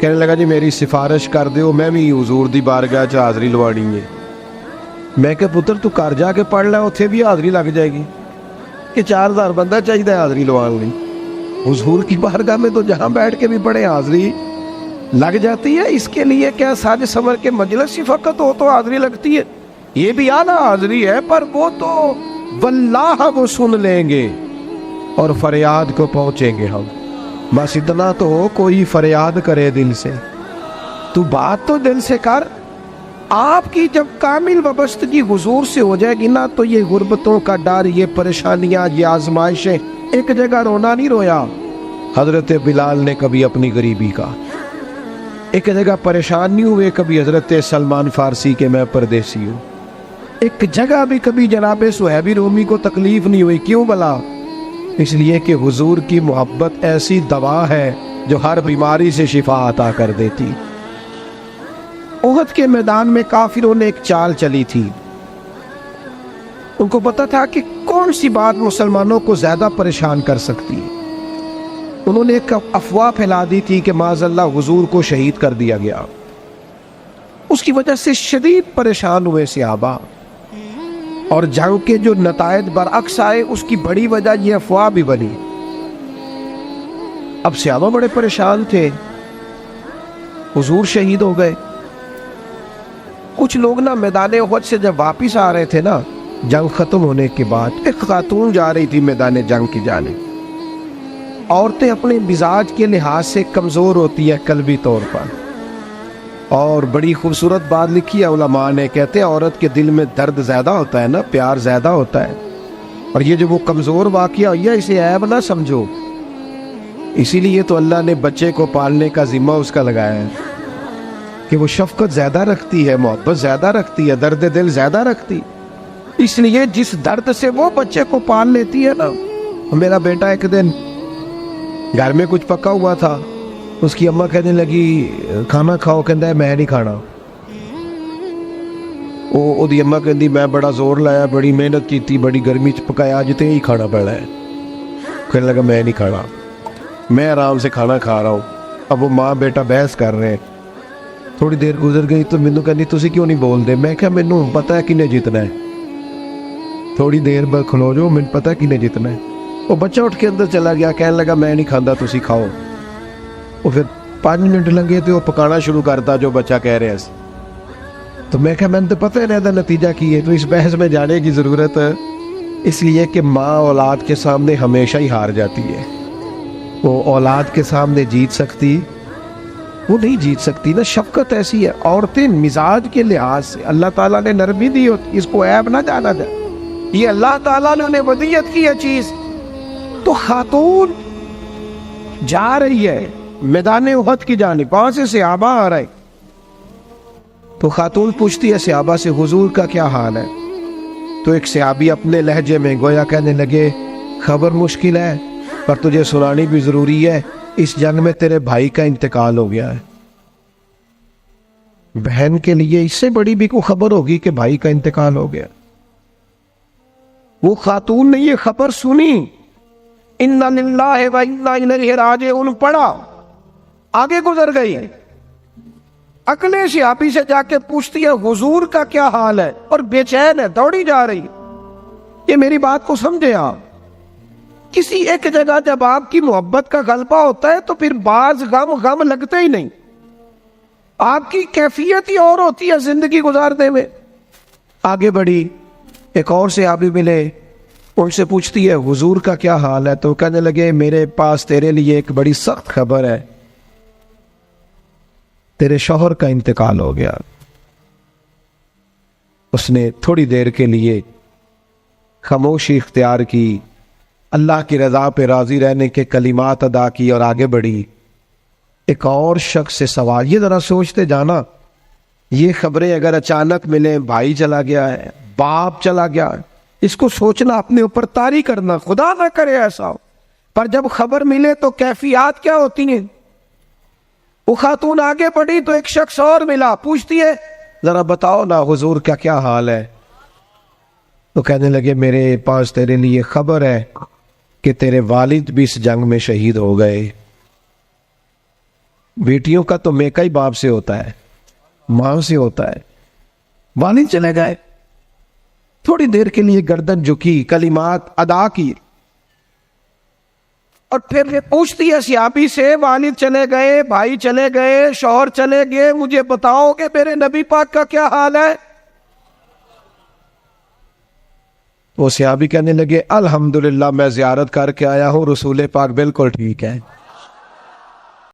کہنے لگا جی میری سفارش کر دیو، میں بھی حضور دی بارگاہ چ حاضری لوانی ہے۔ میں کہ پتر تو گھر جا کے پڑھ لے، اتنے بھی حاضری لگ جائے گی کہ 4000 بندہ چاہیے حاضری لوان لی۔ حضور کی بارگاہ میں تو جہاں بیٹھ کے بھی پڑھے حاضری لگ جاتی ہے، اس کے لیے کیا ساج سمر کے مجلس ہی فقط ہو تو حاضری لگتی ہے؟ یہ بھی اعلیٰ حاضری ہے، پر وہ تو واللہ وہ سن لیں گے اور فریاد کو پہنچیں گے ہم۔ بس اتنا تو ہو، کوئی فریاد کرے دل سے، تو بات تو دل سے کر۔ آپ کی جب کامل وابستگی حضور سے ہو جائے گی نا، تو یہ غربتوں کا ڈر، یہ پریشانیاں، یہ آزمائشیں، ایک جگہ رونا نہیں رویا حضرت بلال نے کبھی اپنی غریبی کا، ایک جگہ پریشان نہیں ہوئے کبھی حضرت سلمان فارسی کے میں پردیسی ہوں، ایک جگہ بھی کبھی جناب صہیب رومی کو تکلیف نہیں ہوئی۔ کیوں بلا؟ اس لیے کہ حضور کی محبت ایسی دوا ہے جو ہر بیماری سے شفا عطا کر دیتی۔ احد کے میدان میں کافروں نے ایک چال چلی تھی، ان کو پتا تھا کہ کون سی بات مسلمانوں کو زیادہ پریشان کر سکتی ہے۔ انہوں نے ایک افواہ پھیلا دی تھی کہ معاذ اللہ حضور کو شہید کر دیا گیا۔ اس کی وجہ سے شدید پریشان ہوئے صحابہ، اور جنگ کے جو نتائج برعکس آئے اس کی بڑی وجہ یہ افواہ بھی بنی۔ اب صحابہ بڑے پریشان تھے، حضور شہید ہو گئے۔ کچھ لوگ نا میدان احد سے جب واپس آ رہے تھے نا، جنگ ختم ہونے کے بعد، ایک خاتون جا رہی تھی میدان جنگ کی جانب۔ عورتیں اپنے مزاج کے لحاظ سے کمزور ہوتی ہیں قلبی طور پر، اور بڑی خوبصورت بات لکھی ہے علماء نے، کہتے ہیں عورت کے دل میں درد زیادہ ہوتا ہے نا، پیار زیادہ ہوتا ہے، اور یہ جو وہ کمزور واقعہ ہوئی ہے اسے عیب نہ سمجھو۔ اسی لیے تو اللہ نے بچے کو پالنے کا ذمہ اس کا لگایا ہے کہ وہ شفقت زیادہ رکھتی ہے، محبت زیادہ رکھتی ہے، درد دل زیادہ رکھتی، اس لیے جس درد سے وہ بچے کو پال لیتی ہے نا۔ میرا بیٹا ایک دن گھر میں کچھ پکا ہوا تھا، اس کی اماں کہنے لگی کھانا کھاؤ، کہندا ہے میں نہیں کھانا۔ وہ دی اماں کہندی میں بڑا زور لایا، بڑی محنت کی تھی، بڑی گرمی چ پکایا، اج تے ہی کھانا پڑا ہے۔ کہنے لگا میں نہیں کھانا، میں آرام سے کھانا کھا رہا ہوں۔ اب وہ ماں بیٹا بحث کر رہے ہیں۔ تھوڑی دیر گزر گئی تو مینوں کہندی تسی کیوں نہیں بول دے؟ میں کہا مینوں پتہ ہے کنے جیتنا ہے، تھوڑی دیر بعد کھلو جو، مینوں پتہ ہے کنے جیتنا ہے۔ وہ بچہ اٹھ کے اندر چلا گیا، کہنے لگا میں نہیں کھاندا، تسی کھاؤ۔ وہ پھر 5 منٹ لگے تو وہ پکانا شروع کرتا جو بچہ کہہ رہے ہیں۔ تو میں کہا میں نے تو پتہ ہے نہ نتیجہ کی ہے، تو اس بحث میں جانے کی ضرورت ہے؟ اس لیے کہ ماں اولاد کے سامنے ہمیشہ ہی ہار جاتی ہے، وہ اولاد کے سامنے جیت سکتی وہ نہیں جیت سکتی نا۔ شفقت ایسی ہے، عورتیں مزاج کے لحاظ سے اللہ تعالیٰ نے نرمی دی ہوتی، اس کو عیب نہ جانا جائے، یہ اللہ تعالیٰ نے انہیں ودیت کی ہے چیز۔ تو خاتون جا رہی ہے میدان احد کی جانب، وہاں سے صحابہ آ رہے، تو خاتون پوچھتی ہے صحابہ سے حضور کا کیا حال ہے؟ تو ایک صحابی اپنے لہجے میں گویا کہنے لگے خبر مشکل ہے، پر تجھے سنانی بھی ضروری ہے، اس جنگ میں تیرے بھائی کا انتقال ہو گیا ہے۔ بہن کے لیے اس سے بڑی بھی کوئی خبر ہوگی کہ بھائی کا انتقال ہو گیا؟ وہ خاتون نے یہ خبر سنی، اِنَّا لِلَّهِ وَإِنَّا إِلَيْهِ رَاجِعُونَ پڑھا، آگے گزر گئی، اگلے صحابی سے جا کے پوچھتی ہے حضور کا کیا حال ہے، اور بے چین ہے، دوڑی جا رہی۔ یہ میری بات کو سمجھے آپ، کسی ایک جگہ جب آپ کی محبت کا غلبہ ہوتا ہے تو پھر بعض غم لگتے ہی نہیں، آپ کی کیفیت ہی اور ہوتی ہے زندگی گزارنے میں۔ آگے بڑھی، ایک اور صحابی ملے، ان سے پوچھتی ہے حضور کا کیا حال ہے، تو کہنے لگے میرے پاس تیرے لیے ایک بڑی سخت خبر ہے، تیرے شوہر کا انتقال ہو گیا۔ اس نے تھوڑی دیر کے لیے خاموشی اختیار کی، اللہ کی رضا پہ راضی رہنے کے کلمات ادا کی اور آگے بڑھی۔ ایک اور شخص سے سوال، یہ ذرا سوچتے جانا، یہ خبریں اگر اچانک ملیں، بھائی چلا گیا ہے، باپ چلا گیا ہے، اس کو سوچنا، اپنے اوپر طاری کرنا، خدا نہ کرے ایسا ہو، پر جب خبر ملے تو کیفیات کیا ہوتی ہیں۔ وہ خاتون آگے بڑھی تو ایک شخص اور ملا، پوچھتی ہے ذرا بتاؤ نا حضور کا کیا حال ہے؟ تو کہنے لگے میرے پاس تیرے لیے خبر ہے کہ تیرے والد بھی اس جنگ میں شہید ہو گئے۔ بیٹیوں کا تو میکا ہی باپ سے ہوتا ہے، ماں سے ہوتا ہے۔ والد چلے گئے، تھوڑی دیر کے لیے گردن جھکی، کلمات ادا کی، اور پھر یہ پوچھتی ہے صحابی سے، والد چلے گئے، بھائی چلے گئے، شوہر چلے گئے، مجھے بتاؤ کہ میرے نبی پاک کا کیا حال ہے؟ وہ صحابی کہنے لگے الحمدللہ میں زیارت کر کے آیا ہوں، رسول پاک بالکل ٹھیک ہے۔